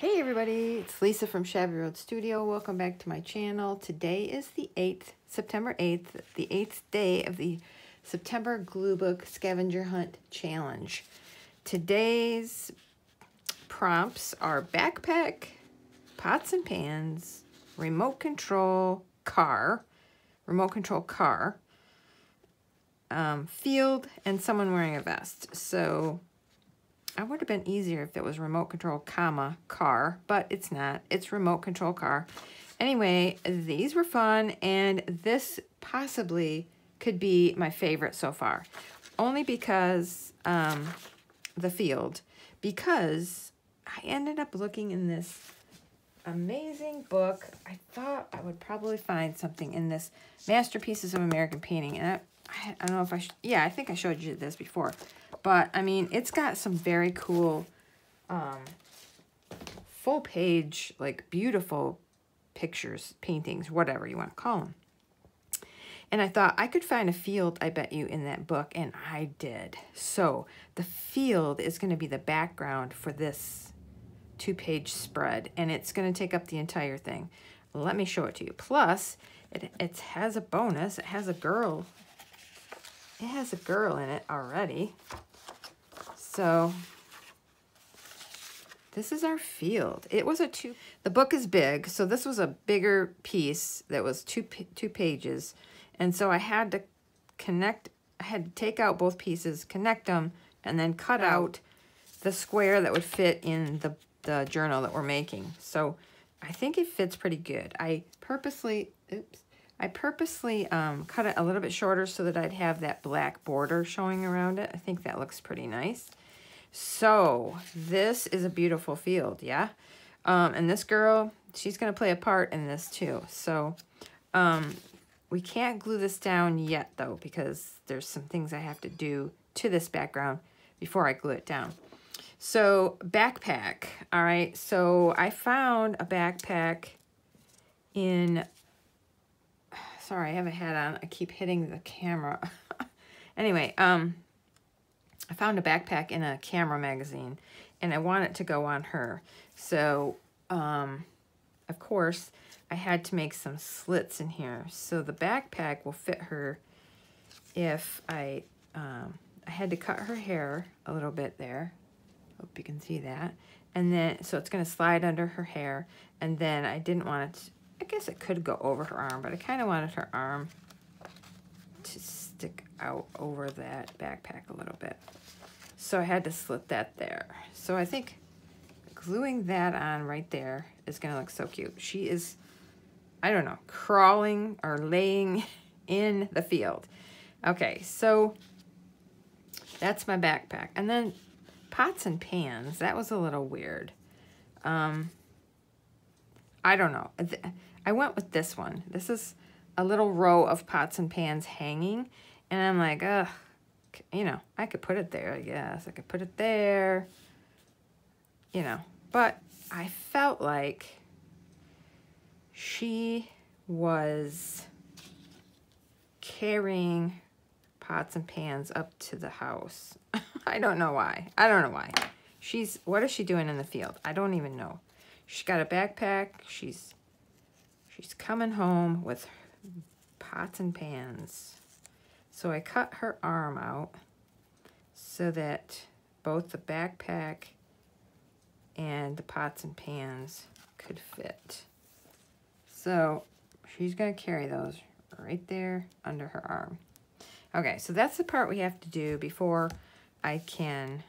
Hey everybody, it's Lisa from Shabby Road Studio. Welcome back to my channel. Today is the 8th, September 8th, the 8th day of the September Glue Book Scavenger Hunt Challenge. Today's prompts are backpack, pots and pans, remote control car, field, and someone wearing a vest. So I would have been easier if it was remote control, comma, car, but it's not. It's remote control car. Anyway, these were fun, and this possibly could be my favorite so far. Only because, the field, because I ended up looking in this amazing book. I thought I would probably find something in this Masterpieces of American Painting, and I don't know if I think I showed you this before. But, I mean, it's got some very cool, full page, like, beautiful pictures, paintings, whatever you want to call them. And I thought I could find a field, I bet you, in that book, and I did. So, the field is going to be the background for this 2-page spread, and it's going to take up the entire thing. Let me show it to you. Plus, it has a bonus. It has a girl. It has a girl in it already. So this is our field. It was the book is big, so this was a bigger piece that was two pages. And so I had to take out both pieces, connect them, and then cut out the square that would fit in the journal that we're making. So I think it fits pretty good. I purposely cut it a little bit shorter so that I'd have that black border showing around it. I think that looks pretty nice. So this is a beautiful field, yeah? And this girl, she's going to play a part in this too. So we can't glue this down yet, though, because there's some things I have to do to this background before I glue it down. So backpack, all right? So I found a backpack in... Sorry, I have a hat on. I keep hitting the camera. Anyway, I found a backpack in a camera magazine, and I want it to go on her. So, of course, I had to make some slits in here. So the backpack will fit her if I had to cut her hair a little bit there. Hope you can see that. And then, so it's going to slide under her hair. And then I didn't want it to, I guess it could go over her arm, but I kind of wanted her arm to stick out over that backpack a little bit. So I had to slit that there. So I think gluing that on right there is going to look so cute. She is, I don't know, crawling or laying in the field. Okay, so that's my backpack. And then pots and pans, that was a little weird. I don't know. I went with this one. This is a little row of pots and pans hanging. And I'm like, ugh, you know, I could put it there, I guess. I could put it there, you know. But I felt like she was carrying pots and pans up to the house. I don't know why. I don't know why. What is she doing in the field? I don't even know. She's got a backpack. She's coming home with pots and pans. So I cut her arm out so that both the backpack and the pots and pans could fit. So she's going to carry those right there under her arm. Okay, so that's the part we have to do before I can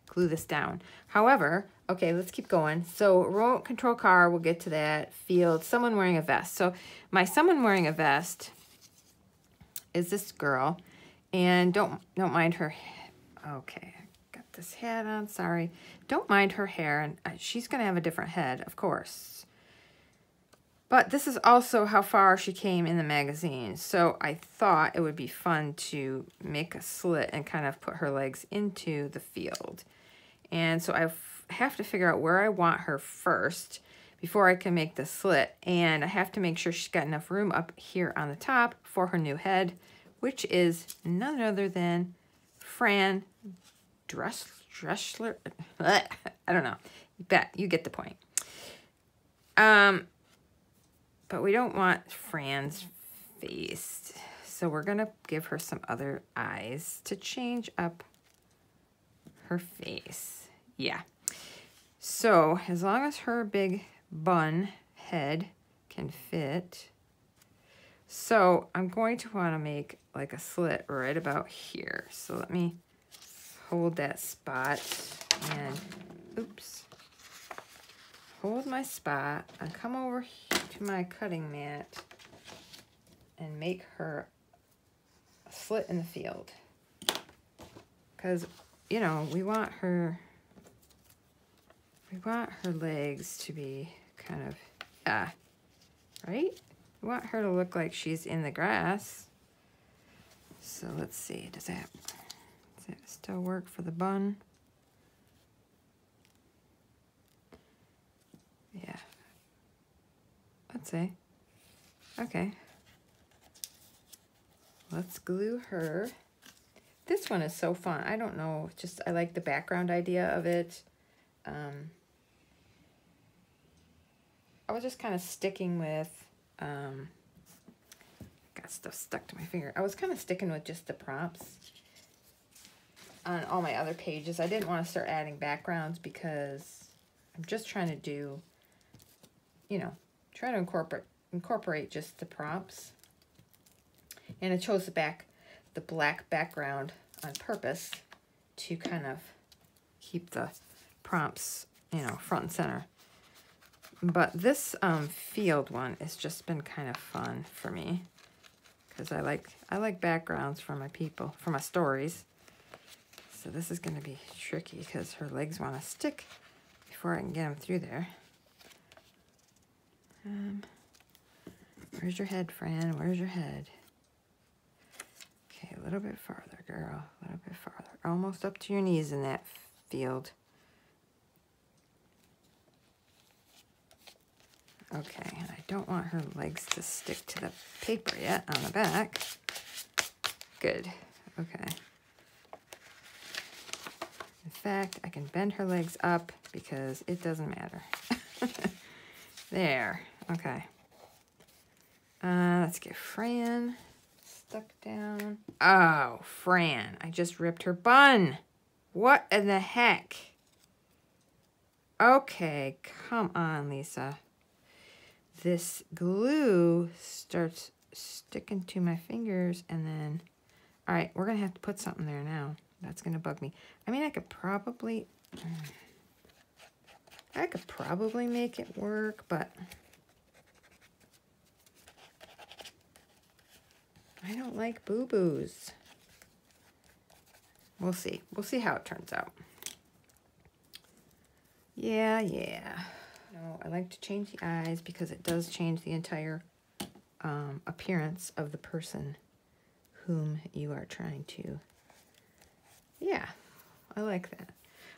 glue this down. However, okay, let's keep going. So remote control car, we'll get to that. Field, someone wearing a vest. So my someone wearing a vest is this girl, and don't mind her. Okay, I got this hat on, sorry. Don't mind her hair, and she's gonna have a different head, of course. But this is also how far she came in the magazine. So I thought it would be fun to make a slit and kind of put her legs into the field. And so I have to figure out where I want her first before I can make the slit. And I have to make sure she's got enough room up here on the top for her new head, which is none other than Fran Stressler. I don't know. You get the point. But we don't want Fran's face. So we're going to give her some other eyes to change up her face. Yeah. So as long as her big bun head can fit. So I'm going to want to make like a slit right about here. So let me hold that spot and, oops, hold my spot and come over to my cutting mat and make her a slit in the field. Because, you know, we want her legs to be kind of, right? We want her to look like she's in the grass. So let's see, does that still work for the bun? Yeah. Let's see. Okay. Let's glue her. This one is so fun. I don't know, just I like the background idea of it. I was just kind of sticking with, got stuff stuck to my finger. I was kind of sticking with just the prompts on all my other pages. I didn't want to start adding backgrounds because I'm just trying to do, you know, try to incorporate just the prompts. And I chose the black background on purpose to kind of keep the prompts, you know, front and center. But this field one has just been kind of fun for me because I like backgrounds for my people, for my stories. So this is going to be tricky because her legs want to stick before I can get them through there. Where's your head, Fran? Where's your head? Okay, a little bit farther, girl. A little bit farther. Almost up to your knees in that field. Okay, and I don't want her legs to stick to the paper yet on the back. Good. Okay. In fact, I can bend her legs up because it doesn't matter. There. Okay. Let's get Fran stuck down. Oh, Fran. I just ripped her bun. What in the heck? Okay, come on, Lisa. This glue starts sticking to my fingers and then, all right, we're going to have to put something there now. That's going to bug me. I mean, I could probably make it work, but I don't like boo-boos. We'll see. We'll see how it turns out. Yeah. No, I like to change the eyes because it does change the entire appearance of the person whom you are trying to. Yeah, I like that.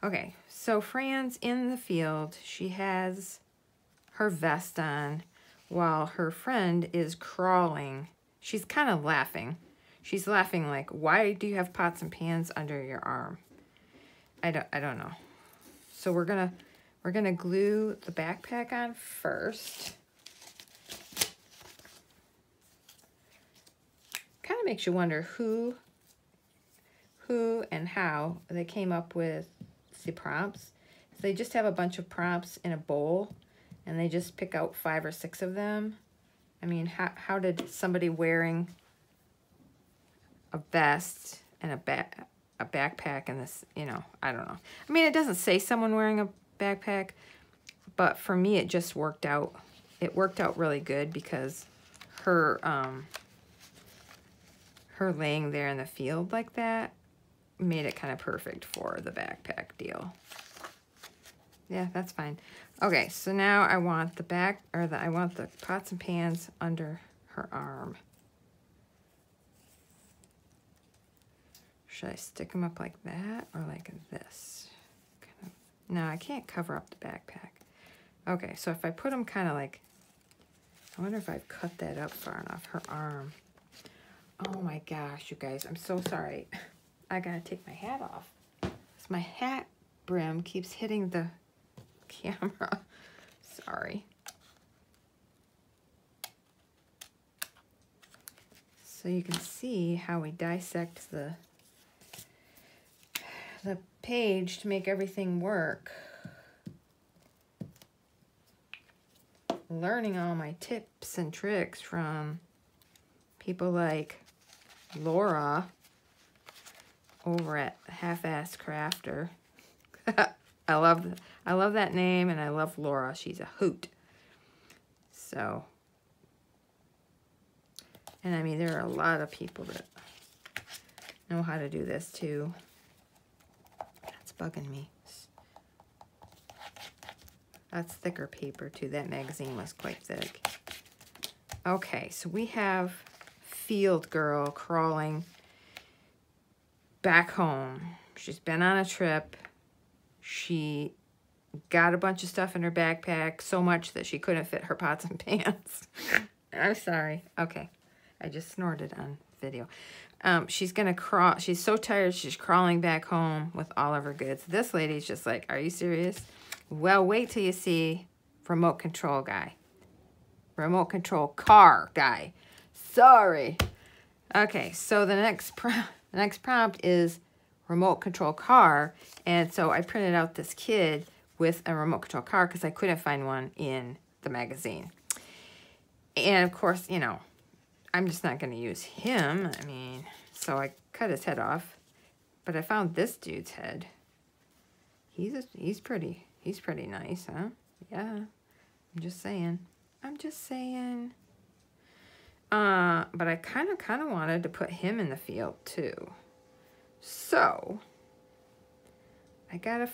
Okay, so Fran's in the field. She has her vest on while her friend is crawling. She's kind of laughing. She's laughing like, why do you have pots and pans under your arm? I don't know. So we're gonna glue the backpack on first. Kind of makes you wonder who and how they came up with the prompts. So they just have a bunch of prompts in a bowl and they just pick out 5 or 6 of them. I mean, how did somebody wearing a vest and a backpack and this, you know, I don't know. I mean, it doesn't say someone wearing a backpack, but for me it just worked out. It worked out really good because her laying there in the field like that made it kind of perfect for the backpack deal. Yeah, that's fine. Okay, so now I want I want the pots and pans under her arm. Should I stick them up like that or like this? No, I can't cover up the backpack. Okay, so if I put them kind of like, I wonder if I've cut that up far enough, her arm. Oh my gosh, you guys, I'm so sorry. I gotta take my hat off. This my hat brim keeps hitting the camera. Sorry. So you can see how we dissect the page to make everything work. Learning all my tips and tricks from people like Laura over at Half-Assed Crafter. I love that name, and I love Laura. She's a hoot. So, and I mean, there are a lot of people that know how to do this too. That's bugging me. That's thicker paper too. That magazine was quite thick. Okay, so we have Field Girl crawling back home. She's been on a trip. She got a bunch of stuff in her backpack, so much that she couldn't fit her pots and pans. I'm sorry. Okay, I just snorted on video. She's gonna crawl. She's so tired, she's crawling back home with all of her goods. This lady's just like, are you serious? Well, wait till you see remote control guy. Remote control car guy. Sorry. Okay, so the next prompt is remote control car. And so I printed out this kid with a remote control car because I couldn't find one in the magazine. And of course, you know, I'm just not going to use him. I mean, so I cut his head off. But I found this dude's head. He's pretty nice, huh? Yeah. I'm just saying. But I kind of wanted to put him in the field too. So I gotta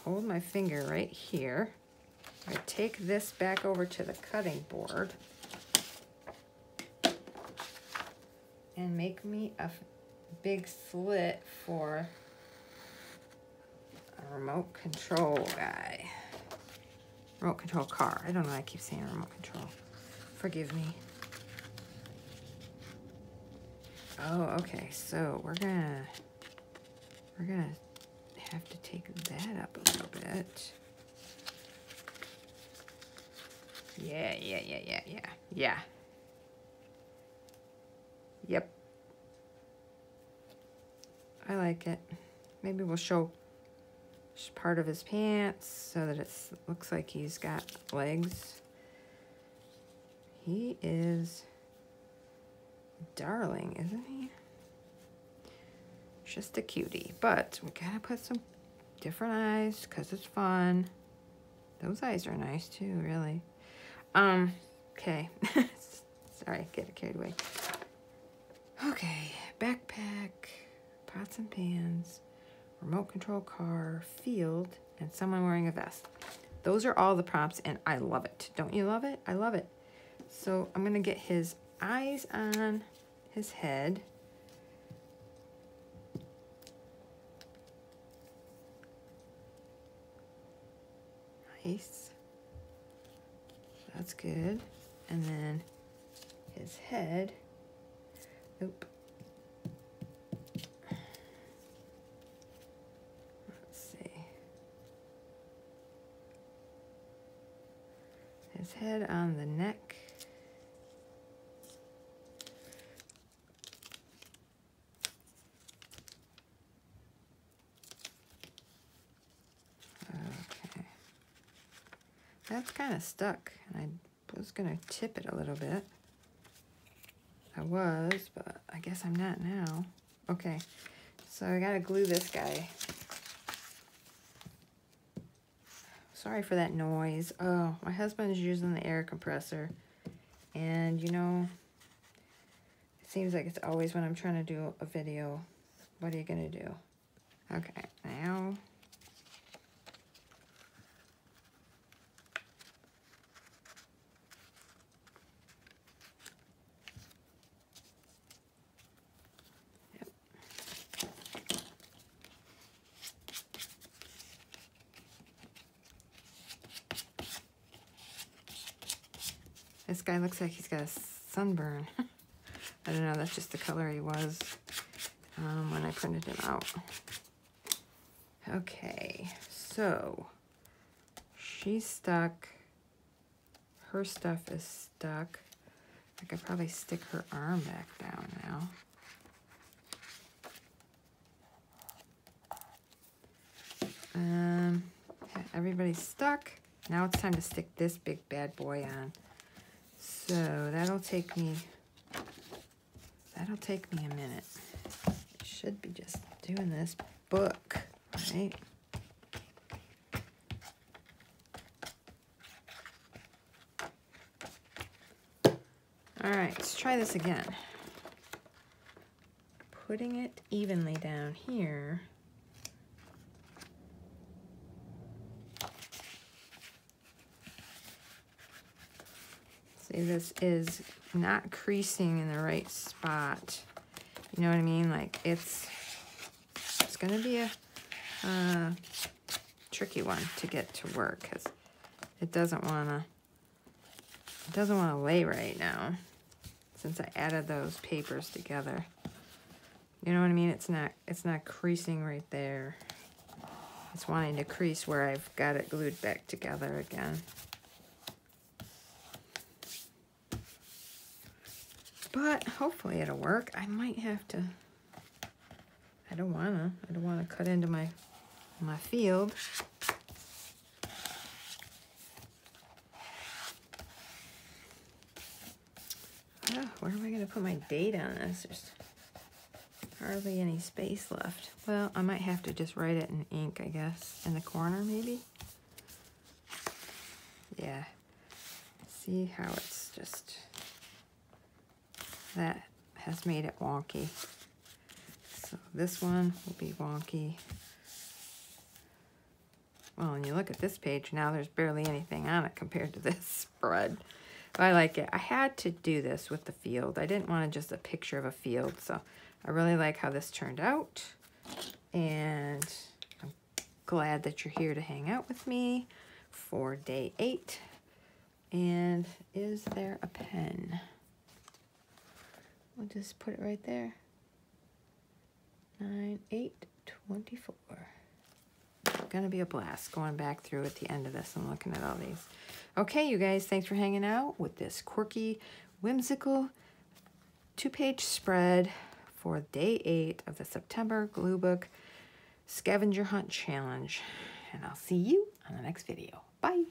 hold my finger right here. I take this back over to the cutting board and make me a big slit for a remote control guy. Remote control car. I don't know why I keep saying remote control. Forgive me. Oh, okay. So we're gonna have to take that up a little bit. Yeah. Yep. I like it. Maybe we'll show part of his pants so that it looks like he's got legs. He is darling, isn't he? Just a cutie. But we gotta put some different eyes because it's fun. Those eyes are nice too, really. Okay. Sorry, get carried away. Okay, backpack, pots and pans, remote control car, field, and someone wearing a vest. Those are all the prompts, and I love it. Don't you love it? I love it. So I'm gonna get his eyes on his head. Nice. That's good. And then his head. Oop. Let's see. His head on the neck. Okay. That's kind of stuck, and I was going to tip it a little bit. I was, but I guess I'm not now. Okay, so I gotta glue this guy. Sorry for that noise. Oh, my husband is using the air compressor, and you know, it seems like it's always when I'm trying to do a video. What are you gonna do? Okay, now. This guy looks like he's got a sunburn. I don't know, that's just the color he was. when I printed them out. Okay, so she's stuck. Her stuff is stuck. I could probably stick her arm back down now. Everybody's stuck. Now it's time to stick this big bad boy on. So that'll take me a minute. I should be just doing this book, right? All right, let's try this again. Putting it evenly down here. See, this is not creasing in the right spot. You know what I mean? Like it's gonna be a tricky one to get to work because it doesn't wanna lay right now since I added those papers together. You know what I mean? It's not creasing right there. It's wanting to crease where I've got it glued back together again. But hopefully it'll work. I might have to, I don't wanna cut into my field. Oh, where am I gonna put my date on this? There's hardly any space left. Well, I might have to just write it in ink, I guess, in the corner maybe. Yeah, see how it's just, that has made it wonky. So this one will be wonky. Well, when you look at this page now, there's barely anything on it compared to this spread. But I like it. I had to do this with the field. I didn't want just a picture of a field, so I really like how this turned out. And I'm glad that you're here to hang out with me for day 8. And is there a pen? We'll just put it right there. 9/8/24. Gonna be a blast going back through at the end of this and looking at all these. Okay, you guys, thanks for hanging out with this quirky, whimsical 2-page spread for day 8 of the September Glue Book Scavenger Hunt Challenge. And I'll see you on the next video. Bye.